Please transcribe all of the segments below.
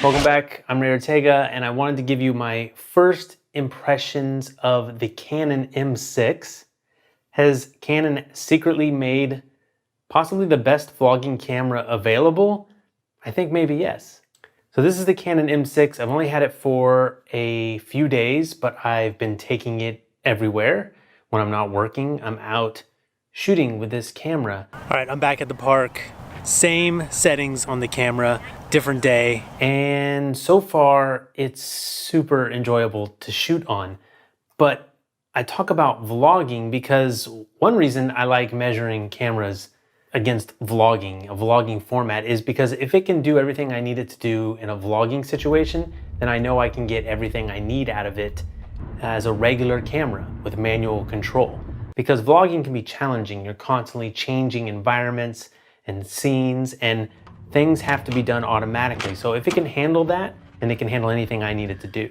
Welcome back, I'm Ray Ortega, and I wanted to give you my first impressions of the Canon M6. Has Canon secretly made possibly the best vlogging camera available? I think maybe yes. So this is the Canon M6. I've only had it for a few days, but I've been taking it everywhere. When I'm not working, I'm out shooting with this camera. All right, I'm back at the park. Same settings on the camera, different day. And so far, it's super enjoyable to shoot on. But I talk about vlogging because one reason I like measuring cameras against vlogging, a vlogging format, is because if it can do everything I need it to do in a vlogging situation, then I know I can get everything I need out of it as a regular camera with manual control. Because vlogging can be challenging. You're constantly changing environments and scenes, and things have to be done automatically. So if it can handle that, then it can handle anything I need it to do.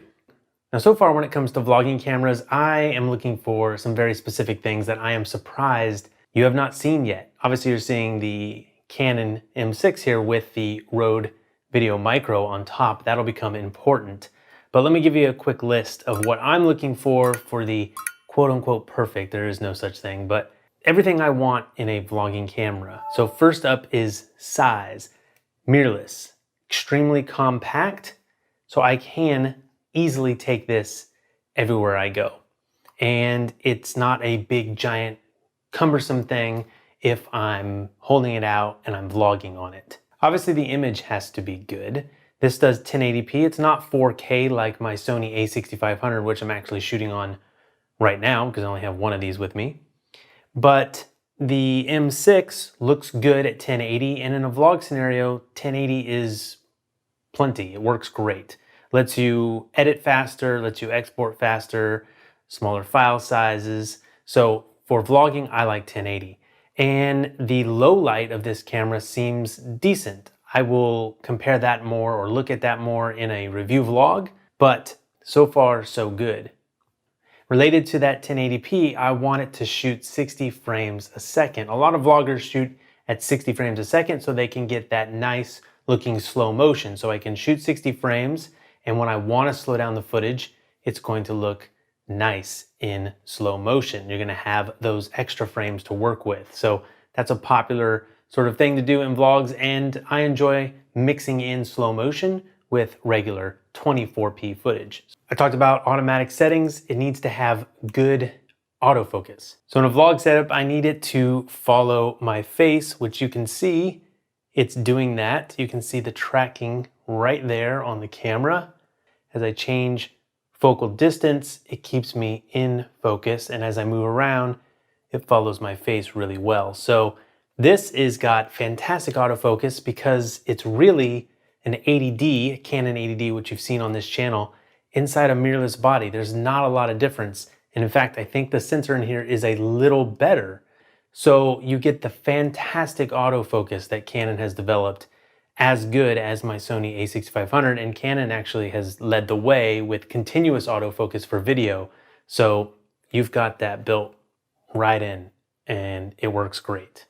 Now, so far when it comes to vlogging cameras, I am looking for some very specific things that I am surprised you have not seen yet. Obviously, you're seeing the Canon M6 here with the Rode Video Micro on top. That'll become important. But let me give you a quick list of what I'm looking for the quote-unquote perfect. There is no such thing, but everything I want in a vlogging camera. So first up is size. Mirrorless, extremely compact, so I can easily take this everywhere I go. And it's not a big, giant, cumbersome thing if I'm holding it out and I'm vlogging on it. Obviously the image has to be good. This does 1080p. It's not 4K like my Sony a6500, which I'm actually shooting on right now because I only have one of these with me. But the M6 looks good at 1080, and in a vlog scenario, 1080 is plenty. It works great. Lets you edit faster, lets you export faster, smaller file sizes. So for vlogging, I like 1080. And the low light of this camera seems decent. I will compare that more or look at that more in a review vlog, but so far, so good. Related to that 1080p, I want it to shoot 60 frames a second. A lot of vloggers shoot at 60 frames a second so they can get that nice looking slow motion. So I can shoot 60 frames, and when I want to slow down the footage, it's going to look nice in slow motion. You're going to have those extra frames to work with. So that's a popular sort of thing to do in vlogs, and I enjoy mixing in slow motion with regular 24p footage. I talked about automatic settings. It needs to have good autofocus. So in a vlog setup, I need it to follow my face, which you can see it's doing that. You can see the tracking right there on the camera. As I change focal distance, it keeps me in focus, and as I move around, it follows my face really well. So this is got fantastic autofocus because it's really an 80D, Canon 80D, which you've seen on this channel, inside a mirrorless body. There's not a lot of difference. And in fact, I think the sensor in here is a little better. So you get the fantastic autofocus that Canon has developed, as good as my Sony a6500, and Canon actually has led the way with continuous autofocus for video. So you've got that built right in, and it works great.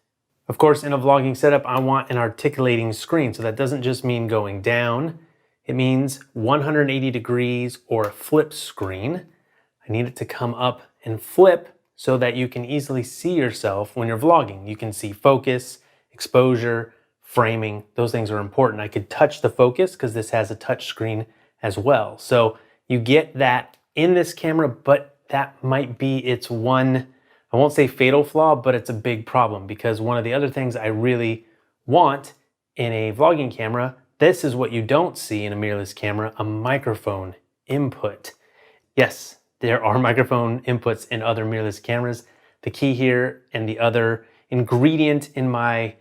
Of course, in a vlogging setup, I want an articulating screen. So that doesn't just mean going down. It means 180 degrees or a flip screen. I need it to come up and flip so that you can easily see yourself when you're vlogging. You can see focus, exposure, framing. Those things are important. I could touch the focus because this has a touch screen as well. So you get that in this camera, but that might be its one, I won't say fatal flaw, but it's a big problem, because one of the other things I really want in a vlogging camera, this is what you don't see in a mirrorless camera, a microphone input. Yes, there are microphone inputs in other mirrorless cameras. The key here and the other ingredient in my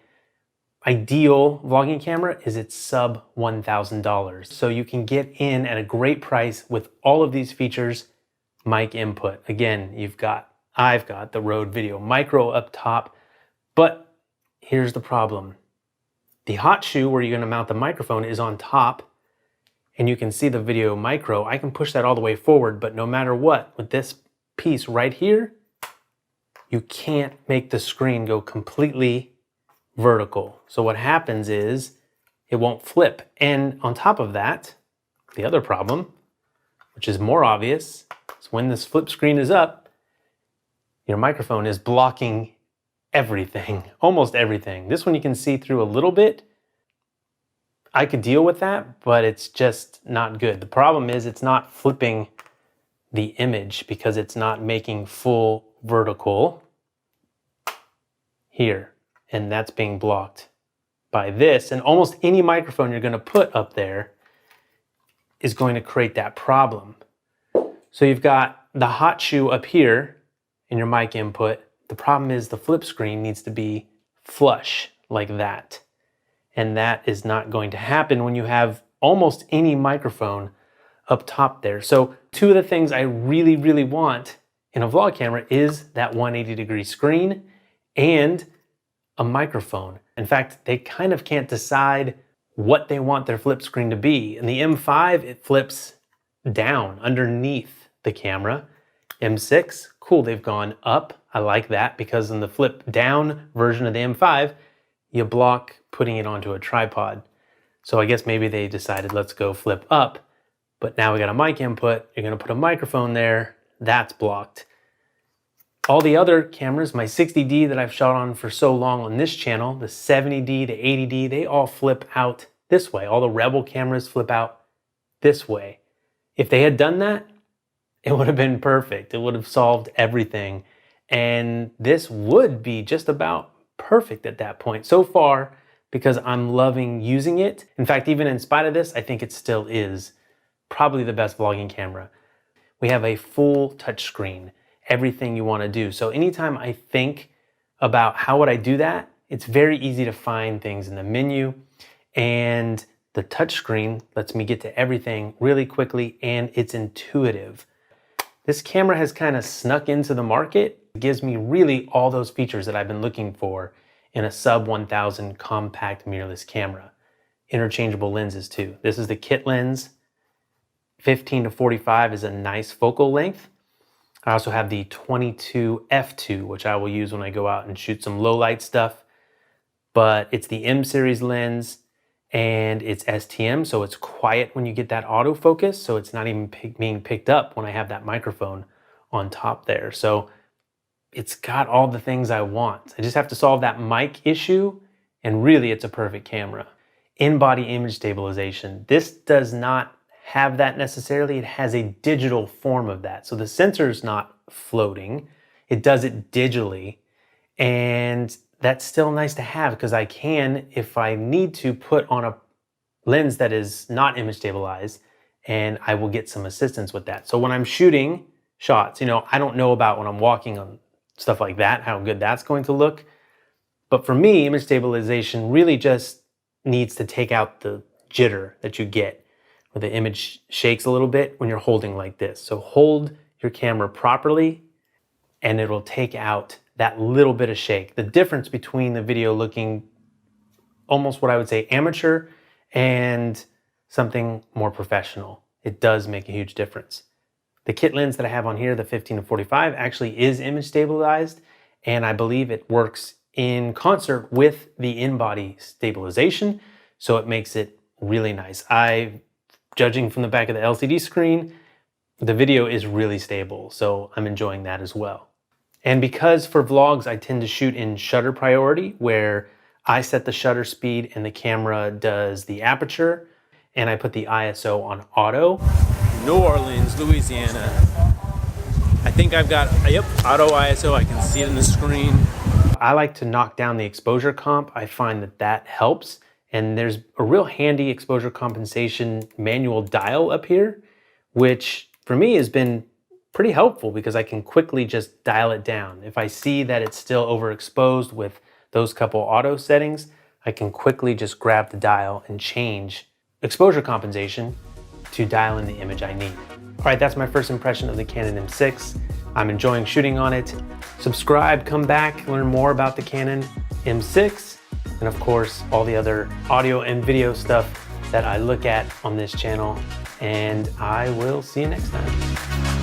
ideal vlogging camera is it's sub $1,000. So you can get in at a great price with all of these features. Mic input. Again, I've got the Rode Video Micro up top, but here's the problem. The hot shoe where you're going to mount the microphone is on top, and you can see the Video Micro. I can push that all the way forward, but no matter what, with this piece right here, you can't make the screen go completely vertical. So what happens is it won't flip. And on top of that, the other problem, which is more obvious, is when this flip screen is up, your microphone is blocking everything, almost everything. This one you can see through a little bit. I could deal with that, but it's just not good. The problem is it's not flipping the image because it's not making full vertical here, and that's being blocked by this. And almost any microphone you're going to put up there is going to create that problem. So you've got the hot shoe up here in your mic input. The problem is the flip screen needs to be flush like that. And that is not going to happen when you have almost any microphone up top there. So two of the things I really, really want in a vlog camera is that 180-degree screen and a microphone. In fact, they kind of can't decide what they want their flip screen to be. In the M5, it flips down underneath the camera. M6, cool, they've gone up. I like that because in the flip down version of the M5, you block putting it onto a tripod. So I guess maybe they decided let's go flip up, but now we got a mic input, you're gonna put a microphone there, that's blocked. All the other cameras, my 60D that I've shot on for so long on this channel, the 70D, the 80D, they all flip out this way. All the Rebel cameras flip out this way. If they had done that, it would have been perfect. It would have solved everything. And this would be just about perfect at that point. So far, because I'm loving using it. In fact, even in spite of this, I think it still is probably the best vlogging camera. We have a full touchscreen, everything you want to do. So anytime I think about how would I do that, it's very easy to find things in the menu, and the touchscreen lets me get to everything really quickly, and it's intuitive. This camera has kind of snuck into the market. It gives me really all those features that I've been looking for in a sub 1000 compact mirrorless camera. Interchangeable lenses too. This is the kit lens. 15 to 45 is a nice focal length. I also have the 22 f2, which I will use when I go out and shoot some low light stuff. But it's the M series lens and it's STM, so it's quiet when you get that autofocus, so it's not even being picked up when I have that microphone on top there. So it's got all the things I want. I just have to solve that mic issue, and really it's a perfect camera. In-body image stabilization. This does not have that necessarily. It has a digital form of that. So the sensor's not floating. It does it digitally, and that's still nice to have because I can, if I need to, put on a lens that is not image stabilized, and I will get some assistance with that. So when I'm shooting shots, I don't know about when I'm walking on stuff like that, how good that's going to look. But for me, image stabilization really just needs to take out the jitter that you get where the image shakes a little bit when you're holding like this. So hold your camera properly and it'll take out that little bit of shake. The difference between the video looking almost what I would say amateur and something more professional. It does make a huge difference. The kit lens that I have on here, the 15 to 45, actually is image stabilized, and I believe it works in concert with the in-body stabilization, so it makes it really nice. Judging from the back of the LCD screen, the video is really stable, so I'm enjoying that as well. And because for vlogs I tend to shoot in shutter priority, where I set the shutter speed and the camera does the aperture, and I put the ISO on auto. New Orleans, Louisiana. I think I've got, yep, auto ISO. I can see it in the screen. I like to knock down the exposure comp. I find that that helps. And there's a real handy exposure compensation manual dial up here, which for me has been pretty helpful because I can quickly just dial it down. If I see that it's still overexposed with those couple auto settings, I can quickly just grab the dial and change exposure compensation to dial in the image I need. All right, that's my first impression of the Canon M6. I'm enjoying shooting on it. Subscribe, come back, learn more about the Canon M6, and of course, all the other audio and video stuff that I look at on this channel. And I will see you next time.